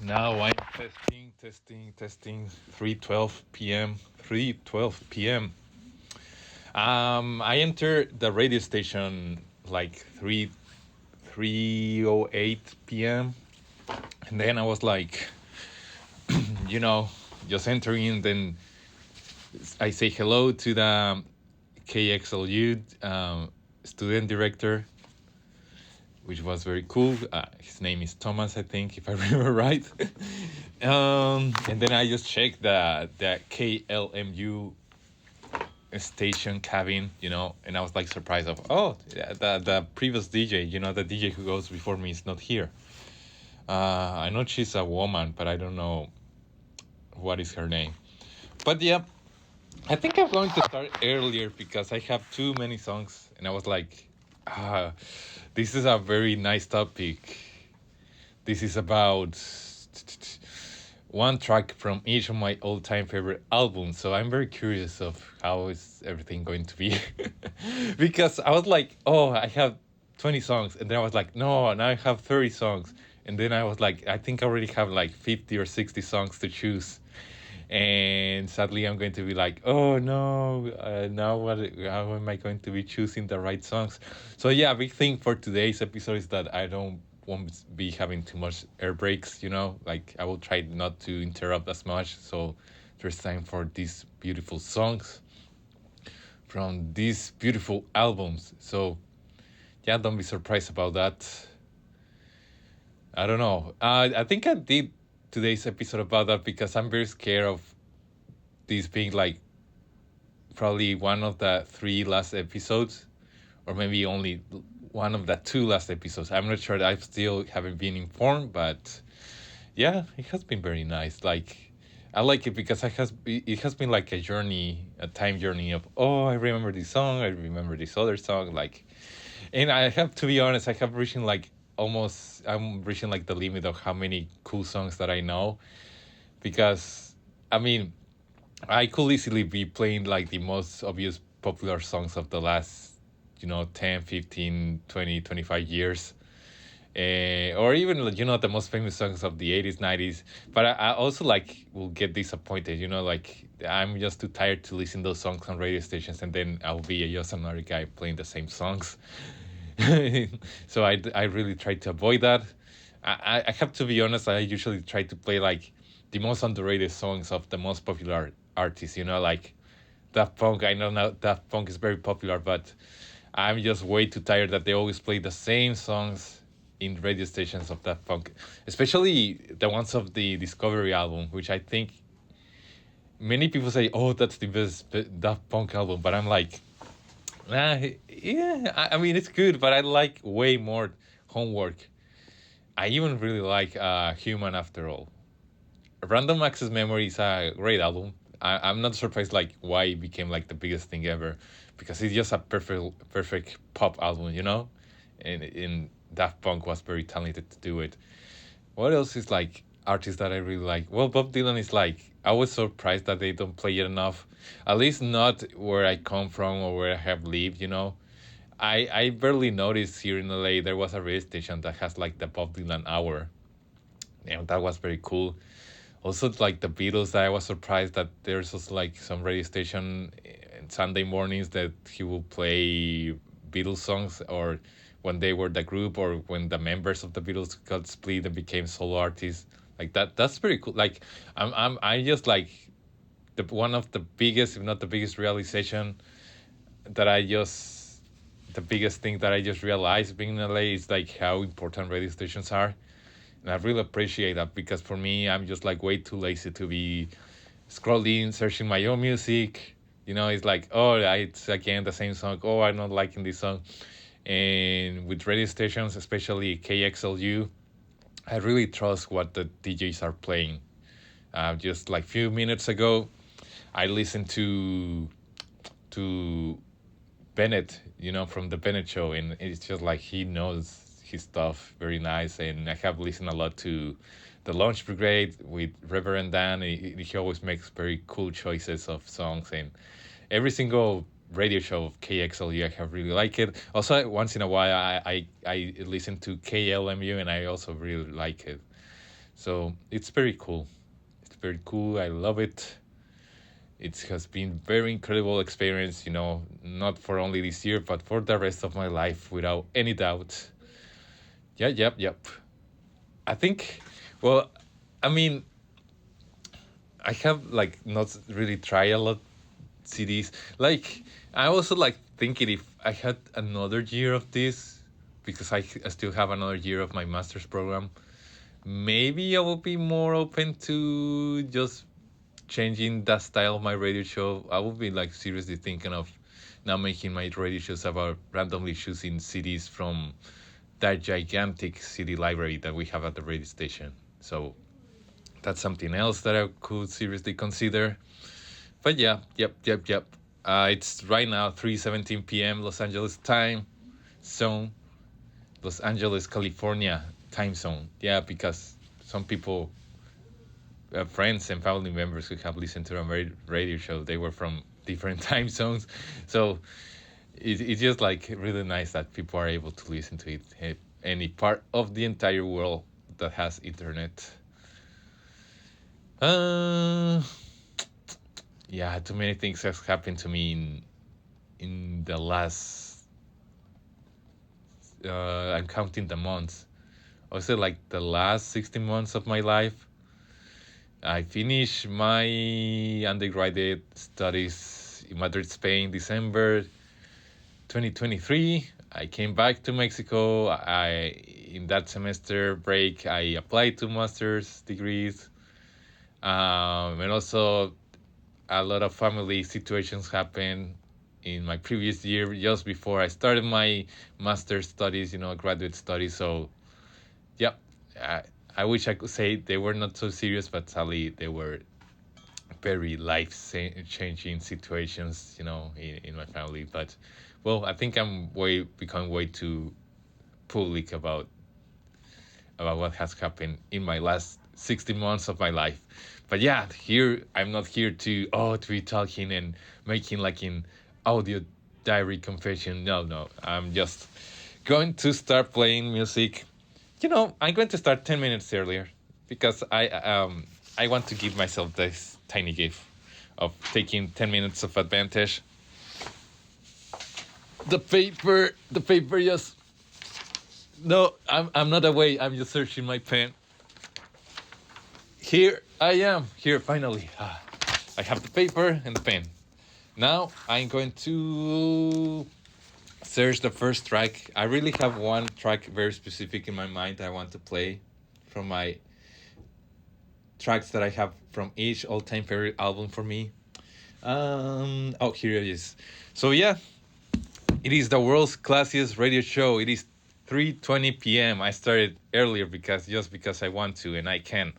Now I'm testing. 3:12 p.m. 3:12 p.m. I entered the radio station like 3:08 p.m. and then I was like, you know, just entering. Then I say hello to the KXLU student director, which was very cool. His name is Thomas, I think, if I remember right. And then I just checked the KLMU station cabin, and I was like surprised of, the previous DJ, the DJ who goes before me is not here. I know she's a woman, but I don't know what is her name. But yeah, I think I'm going to start earlier because I have too many songs, and I was like, this is a very nice topic. This is about one track from each of my all-time favorite albums. So I'm very curious of how is everything going to be. Because I was like, I have 20 songs. And then I was like, no, now I have 30 songs. And then I was like, I think I already have like 50 or 60 songs to choose. And sadly, I'm going to be like, oh no, now what? How am I going to be choosing the right songs? So yeah, big thing for today's episode is that I don't won't be having too much air breaks. Like I will try not to interrupt as much. So there's time for these beautiful songs from these beautiful albums. So yeah, don't be surprised about that. I don't know. I think I did today's episode about that because I'm very scared of this being like probably one of the 3 last episodes, or maybe only one of the 2 last episodes. I'm not sure. I still haven't been informed, but yeah, it has been very nice. Like I like it because it has been like a journey, a time journey of I remember this song, I remember this other song, like, and I have to be honest, I'm reaching like the limit of how many cool songs that I know, because I mean I could easily be playing like the most obvious popular songs of the last 10, 15, 20, 25 years, or even the most famous songs of the 80s, 90s. But I also like will get disappointed, like I'm just too tired to listen to those songs on radio stations, and then I'll be just another guy playing the same songs. So I really try to avoid that. I have to be honest, I usually try to play like the most underrated songs of the most popular artists, like Daft Punk. I know now Daft Punk is very popular, but I'm just way too tired that they always play the same songs in radio stations of Daft Punk, especially the ones of the Discovery album, which I think many people say, oh, that's the best Daft Punk album, but I'm like, yeah, I mean, it's good, but I like way more Homework. I even really like Human After All. Random Access Memory is a great album. I'm not surprised like why it became like the biggest thing ever, because it's just a perfect pop album, and Daft Punk was very talented to do it. What else is like artists that I really like? Well, Bob Dylan is like, I was surprised that they don't play it enough, at least not where I come from or where I have lived. I barely noticed here in LA there was a radio station that has like the Bob Dylan hour. Yeah, that was very cool. Also, like the Beatles, I was surprised that there's also like some radio station Sunday mornings that he will play Beatles songs, or when they were the group, or when the members of the Beatles got split and became solo artists. Like that's pretty cool. Like I just like one of the biggest, if not the biggest realization that the biggest thing that I just realized being in LA is like how important radio stations are. And I really appreciate that, because for me, I'm just like way too lazy to be scrolling, searching my own music. It's like, it's again the same song. Oh, I'm not liking this song. And with radio stations, especially KXLU, I really trust what the DJs are playing. Just like few minutes ago, I listened to Bennett, from the Bennett Show, and it's just like he knows his stuff very nice. And I have listened a lot to the Launch Brigade with Reverend Dan. He always makes very cool choices of songs, and every single radio show of KXLU I have really liked it. Also, once in a while I listen to KLMU, and I also really like it. So it's very cool. It's very cool. I love it. It has been very incredible experience, not for only this year, but for the rest of my life, without any doubt. Yeah, yep. I think, well, I mean, I have like not really tried a lot CDs. Like, I also like thinking if I had another year of this, because I still have another year of my master's program, maybe I will be more open to just changing the style of my radio show. I would be like seriously thinking of now making my radio shows about randomly choosing CDs from that gigantic CD library that we have at the radio station. So that's something else that I could seriously consider. But yeah, yep. It's right now 3:17 p.m. Los Angeles time zone, Los Angeles, California time zone. Yeah, because some people, friends and family members who have listened to our radio show, they were from different time zones. So it's just like really nice that people are able to listen to it any part of the entire world that has internet. Uh, yeah, too many things have happened to me in the last. I'm counting the months. I would say like the last 16 months of my life. I finished my undergraduate studies in Madrid, Spain, December 2023. I came back to Mexico. In that semester break, I applied to master's degrees. And also a lot of family situations happened in my previous year, just before I started my master's studies, graduate studies. So, yeah, I wish I could say they were not so serious, but sadly they were very life-changing situations, in my family. But, well, I think I'm becoming way too public about what has happened in my last 16 months of my life. But yeah, here I'm not here to be talking and making like an audio diary confession. No, I'm just going to start playing music. I'm going to start 10 minutes earlier because I want to give myself this tiny gift of taking 10 minutes of advantage. The paper just. No, I'm not away. I'm just searching my pen. Here I am. Here finally. I have the paper and the pen. Now I'm going to search the first track. I really have one track very specific in my mind I want to play from my tracks that I have from each all-time favorite album for me. Here it is. So yeah, it is the world's classiest radio show. It is 3:20 p.m. I started earlier because I want to and I can.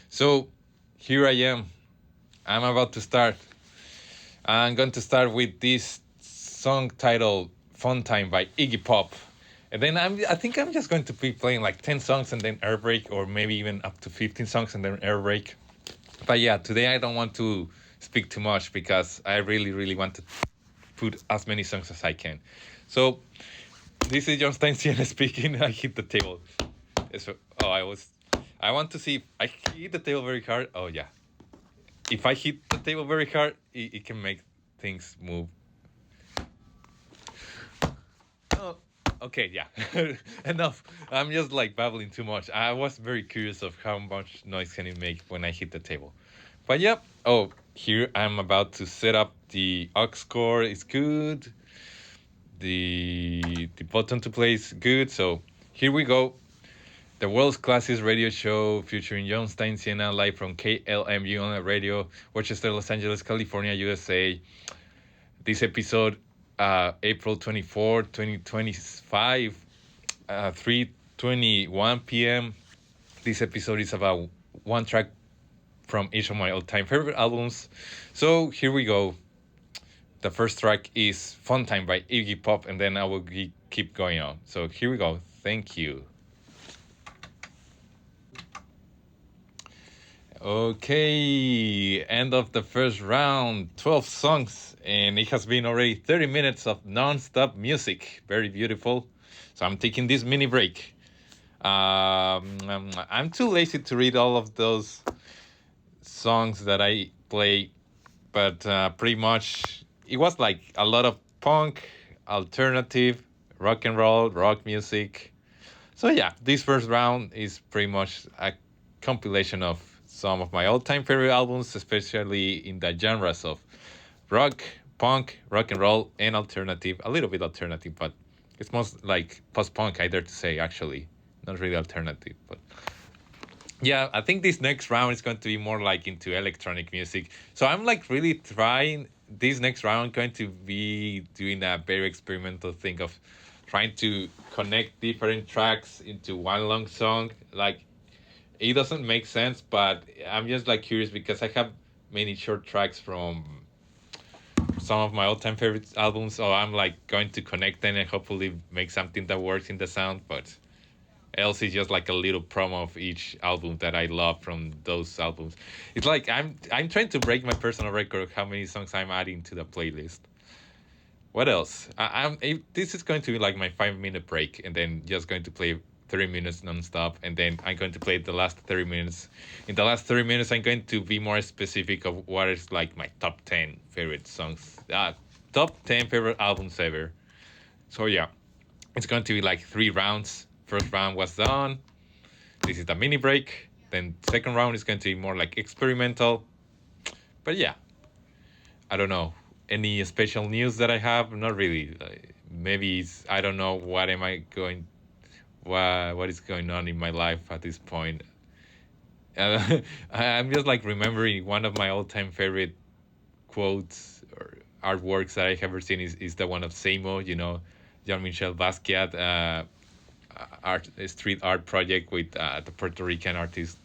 So here I am. I'm about to start. I'm going to start with this song titled Fun Time by Iggy Pop. And then I think I'm just going to be playing like 10 songs and then air break, or maybe even up to 15 songs and then air break. But yeah, today I don't want to speak too much because I really, really want to put as many songs as I can. So this is John Stein-Siena speaking. I hit the table. So, I want to see if I hit the table very hard. Oh yeah. If I hit the table very hard, it can make things move. Oh, okay, yeah. Enough. I'm just like babbling too much. I was very curious of how much noise can it make when I hit the table. But yeah. Oh, here I'm about to set up the aux cord. It's good. The button to play is good. So here we go. The world's classiest radio show featuring John Stein-Siena live from KLMU on radio, Rochester, Los Angeles, California, USA. This episode, April 24, 2025, 3:21 p.m. This episode is about one track from each of my all-time favorite albums. So here we go. The first track is Fun Time by Iggy Pop, and then I will keep going on. So here we go. Thank you. Okay, end of the first round, 12 songs, and it has been already 30 minutes of non-stop music. Very beautiful. So I'm taking this mini break. I'm too lazy to read all of those songs that I play, but pretty much it was like a lot of punk, alternative, rock and roll, rock music. So yeah, this first round is pretty much a compilation of some of my all-time favorite albums, especially in the genres of rock, punk, rock and roll, and alternative. A little bit alternative, but it's most like post-punk, I dare to say, actually. Not really alternative, but yeah, I think this next round is going to be more like into electronic music. So I'm like really trying this next round going to be doing a very experimental thing of trying to connect different tracks into one long song. Like it doesn't make sense, but I'm just like curious because I have many short tracks from some of my all-time favorite albums. So I'm like going to connect them and hopefully make something that works in the sound, but else it's just like a little promo of each album that I love from those albums. It's like I'm trying to break my personal record of how many songs I'm adding to the playlist. What else? This is going to be like my 5 minute break, and then just going to play 30 minutes nonstop, and then I'm going to play the last 30 minutes. In the last 30 minutes, I'm going to be more specific of what is like my top 10 favorite songs, top 10 favorite albums ever. So yeah, it's going to be like 3 rounds. First round was done. This is the mini break. Then second round is going to be more like experimental. But yeah, I don't know. Any special news that I have? Not really. Maybe I don't know what am I going, what is going on in my life at this point. I'm just like remembering one of my all-time favorite quotes or artworks that I have ever seen is the one of Samo. Jean-Michel Basquiat. Street art project with the Puerto Rican artist.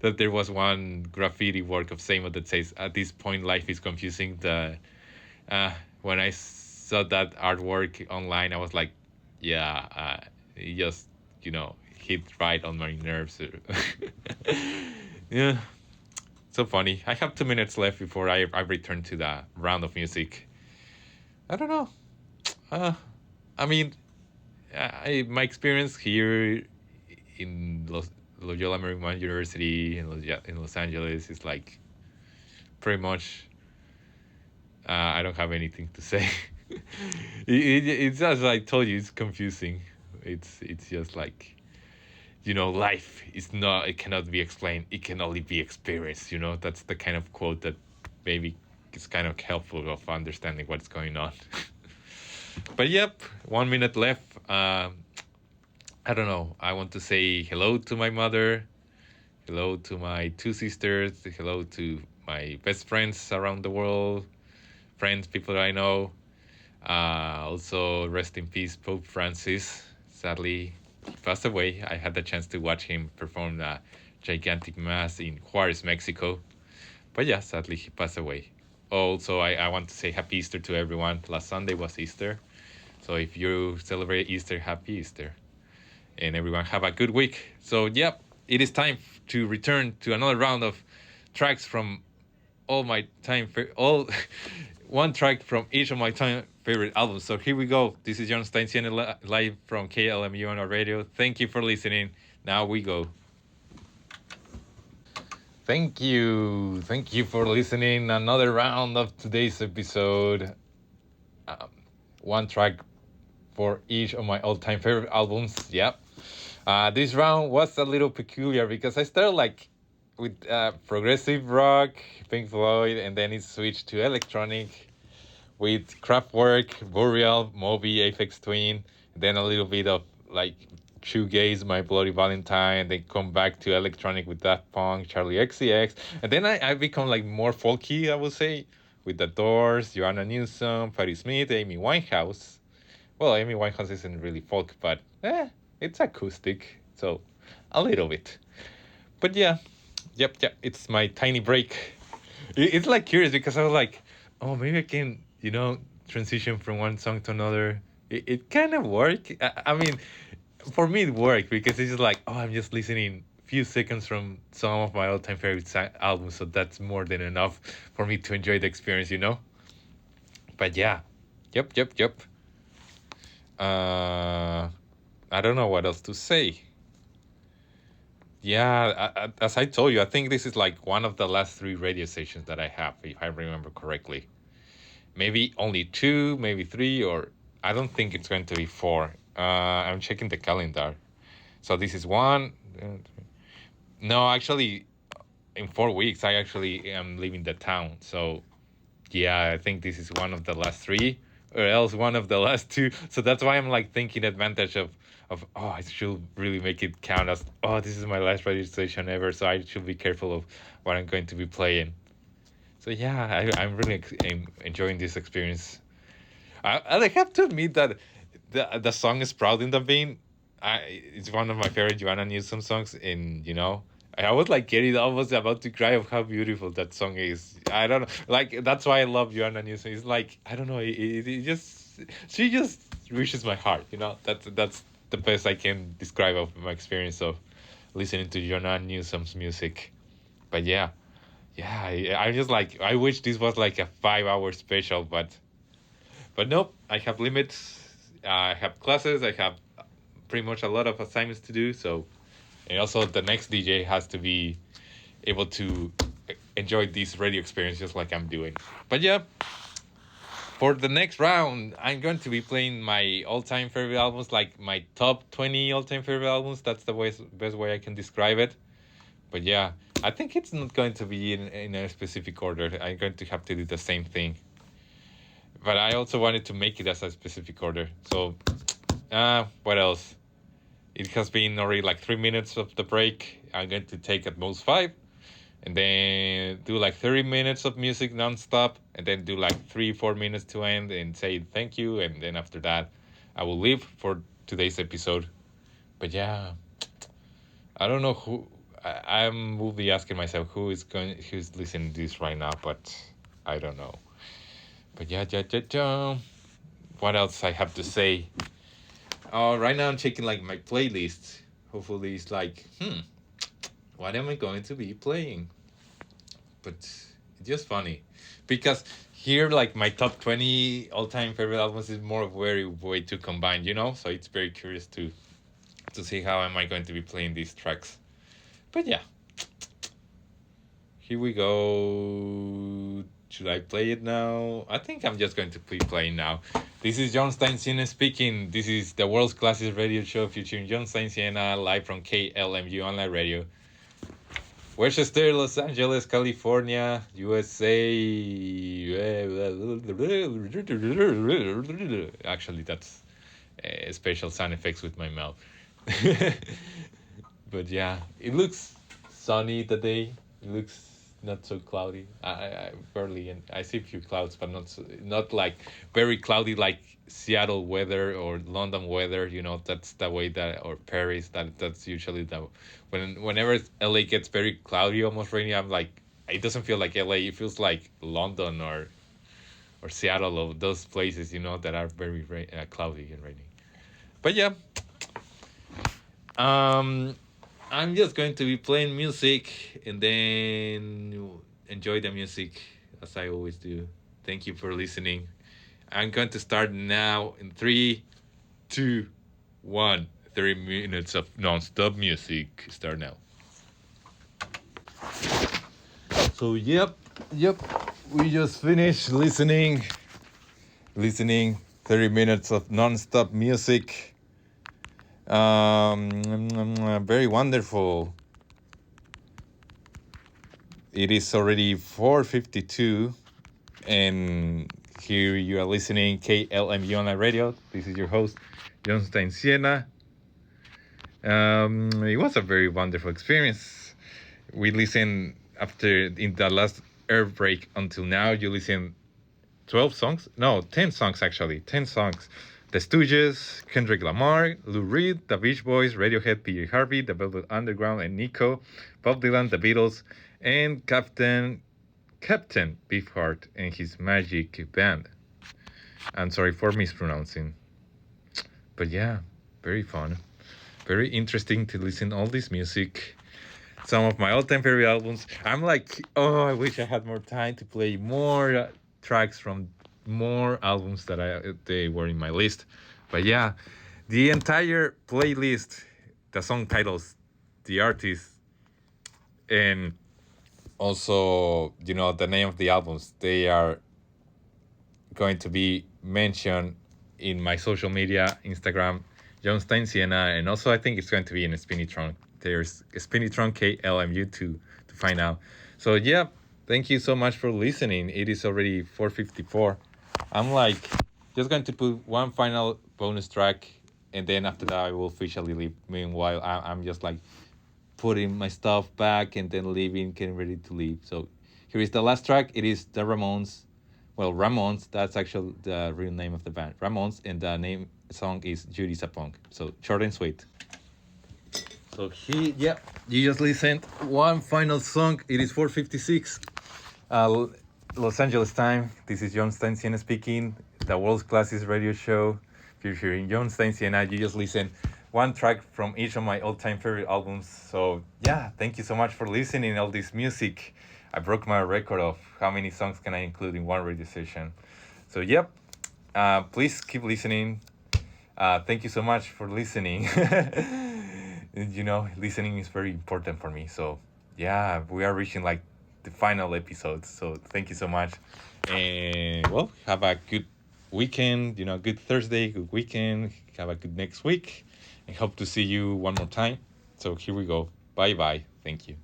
That there was one graffiti work of Samo that says, "At this point, life is confusing." When I saw that artwork online, I was like, "Yeah, it just hit right on my nerves." Yeah, so funny. I have 2 minutes left before I return to the round of music. I don't know. Uh, I mean, my experience here in Loyola Marymount University in Los Angeles is like pretty much. I don't have anything to say. It's as I told you, it's confusing. It's just like life is not. It cannot be explained. It can only be experienced. That's the kind of quote that maybe is kind of helpful of understanding what's going on. But yep, 1 minute left. I don't know. I want to say hello to my mother, hello to my 2 sisters, hello to my best friends around the world, friends, people that I know. Also, rest in peace, Pope Francis. Sadly, he passed away. I had the chance to watch him perform a gigantic mass in Juarez, Mexico. But yeah, sadly, he passed away. Also, I want to say happy Easter to everyone. Last Sunday was Easter. So if you celebrate Easter, happy Easter. And everyone have a good week. So, yep, it is time to return to another round of tracks from all my all one track from each of my time favorite albums. So here we go. This is John Stein-Siena live from KLMU on our radio. Thank you for listening. Now we go. Thank you. Thank you for listening. Another round of today's episode. One track for each of my all-time favorite albums. Yep. This round was a little peculiar because I started like with progressive rock, Pink Floyd, and then it switched to electronic with Kraftwerk, Burial, Moby, Aphex Twin, then a little bit of like shoegaze, My Bloody Valentine, then come back to electronic with Daft Punk, Charlie XCX, and then I become like more folky, I would say, with The Doors, Joanna Newsom, Patti Smith, Amy Winehouse. Well, Amy Winehouse isn't really folk, but it's acoustic, so a little bit. But yeah, yep, it's my tiny break. It's like curious because I was like, oh, maybe I can, transition from one song to another. It kind of worked. I mean, for me, it worked because it's just like, oh, I'm just listening few seconds from some of my all-time favorite albums, so that's more than enough for me to enjoy the experience. But yeah, yep. I don't know what else to say. Yeah, as I told you, I think this is like one of the last three radio stations that I have, if I remember correctly. Maybe only two, maybe three, or I don't think it's going to be four. I'm checking the calendar. So this is one. No, actually, in 4 weeks, I actually am leaving the town. So yeah, I think this is one of the last three, or else one of the last two. So that's why I'm like thinking advantage of I should really make it count as this is my last registration ever. So I should be careful of what I'm going to be playing. So yeah, I'm really enjoying this experience. I have to admit that the song is proud in the vein. It's one of my favorite Joanna Newsom songs, and I was like getting almost about to cry of how beautiful that song is. I don't know, like that's why I love Joanna Newsom. It's like I don't know, it just she just reaches my heart. That's the best I can describe of my experience of listening to Joanna Newsom's music. But yeah, yeah, I just like I wish this was like a 5 hour special, but nope, I have limits. I have classes. I have pretty much a lot of assignments to do. So, and also the next DJ has to be able to enjoy this radio experience just like I'm doing. But yeah, for the next round, I'm going to be playing my all-time favorite albums, like my top 20 all-time favorite albums. That's the best way I can describe it. But yeah, I think it's not going to be in a specific order. I'm going to have to do the same thing. But I also wanted to make it as a specific order. So, what else? It has been already like 3 minutes of the break. I'm going to take at most five, and then do like 30 minutes of music nonstop, and then do like 3-4 minutes to end and say thank you, and then after that, I will leave for today's episode. But yeah, I don't know who. I will be asking myself who's listening to this right now, but I don't know. But yeah. What else I have to say? Right now I'm checking like my playlist. Hopefully it's like, what am I going to be playing? But it's just funny because here like my top 20 all-time favorite albums is more of very way to combine, So it's very curious to see how am I going to be playing these tracks. But yeah, here we go. Should I play it now? I think I'm just going to be playing now. This is John Stein-Siena speaking. This is the world's classiest radio show featuring John Stein-Siena live from KLMU Online Radio. Worcester, Los Angeles, California, USA. Actually, that's special sound effects with my mouth. But yeah, it looks sunny today. It looks not so cloudy. I barely, and I see a few clouds, but not like very cloudy like Seattle weather or London weather. That's the way that, or Paris. That's usually the whenever LA gets very cloudy, almost rainy. I'm like, it doesn't feel like LA. It feels like London or Seattle, or those places that are very cloudy and rainy. But yeah, um, I'm just going to be playing music and then enjoy the music as I always do. Thank you for listening. I'm going to start now in 3, 2, 1. 3 minutes of non-stop music. Start now. So yep. We just finished listening. 30 minutes of non-stop music. Very wonderful. It is already 4:52, and here you are listening KLMU Online Radio. This is your host, John Stein-Siena. It was a very wonderful experience. We listened in the last air break until now. You listen 12 songs? No, 10 songs actually. 10 songs. The Stooges, Kendrick Lamar, Lou Reed, The Beach Boys, Radiohead, PJ Harvey, The Velvet Underground, and Nico, Bob Dylan, The Beatles, and Captain Beefheart and his Magic Band. I'm sorry for mispronouncing. But yeah, very fun. Very interesting to listen to all this music. Some of my all-time favorite albums. I'm like, I wish I had more time to play more tracks from more albums that they were in my list. But yeah, the entire playlist, the song titles, the artist, and also, the name of the albums. They are going to be mentioned in my social media, Instagram, John Stein-Siena, and also I think it's going to be in Spinitron. There's Spinitron KLMU to find out. So yeah, thank you so much for listening. It is already 4:54. I'm like just going to put one final bonus track, and then after that I will officially leave. Meanwhile, I'm just like putting my stuff back and then leaving, getting ready to leave. So here is the last track. It is the Ramones. Well, Ramones, that's actually the real name of the band. Ramones, and the name song is Judy's a Punk. So short and sweet. So yeah, you just listened one final song. It is 4:56. Los Angeles time. This is John Stein-Siena speaking. The world's classiest radio show. If you're hearing John Stein-Siena, you just listen one track from each of my all-time favorite albums. So yeah, thank you so much for listening all this music. I broke my record of how many songs can I include in one radio session. So yep, please keep listening. Thank you so much for listening. Listening is very important for me. So yeah, we are reaching like the final episode. So thank you so much. And well, have a good weekend, good Thursday, good weekend. Have a good next week. I hope to see you one more time. So here we go. Bye bye. Thank you.